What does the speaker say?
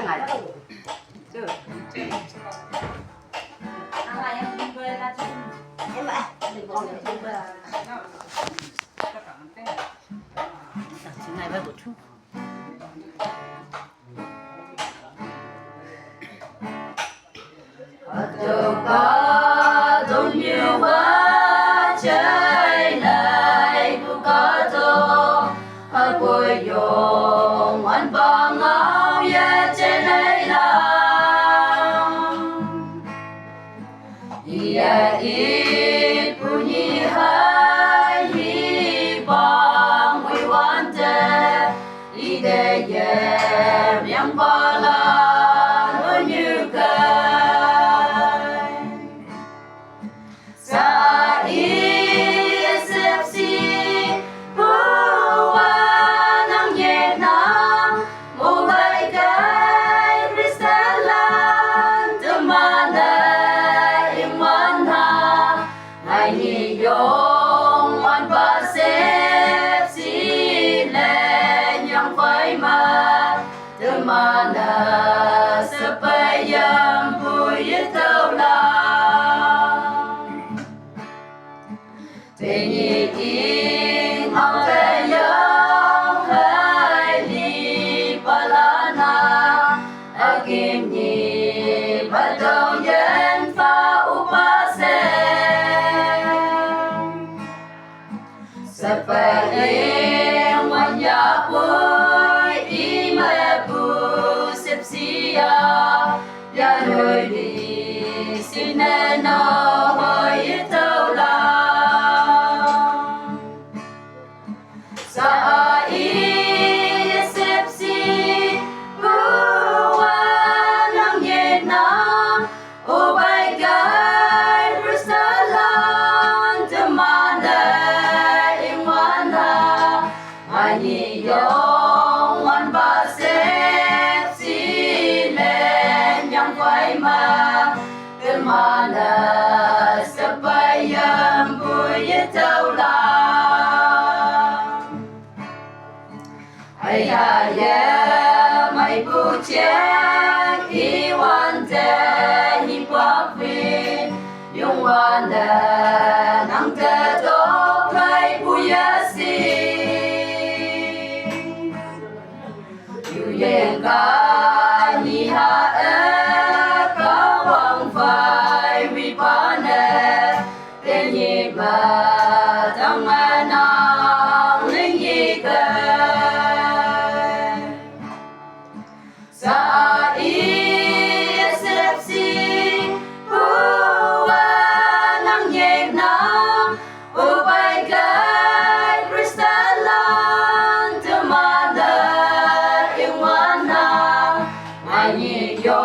ngày chưa Em ạ. chỉ ngày với một chút Đâu có đông nhiều quá trái lại cũng có đâu ở cuối dùng anh bằng áo ya trên đây làm ya ít bunyi hai bằng we want ide yang bala như cái sa isepsi buwan ang yenang mulai kay kristalan tumana iman ha ay niyong man pasepsi len yang phải mà tumana sepayang buyut Tingin ang kayang hali pala na aking ni batong yan pa upasen sa paling manyapoy imabusip siya yaroy di sinanoy itaw lang sa isipsi buwan ang yenang ubay kay kristalan tumana imana aniyong man basip silen yang phải mà tumana sa bayang buyut tao lang Ay hayam ay bucek iwan teh hipapin yung wanda ng tetok ay puyasin Yuyen ka ni hae kawang fai wipane Tenyi batang anang lingyikan sa isipsi buwan ang yenang ubay kay kristalan tumada iwana aniyong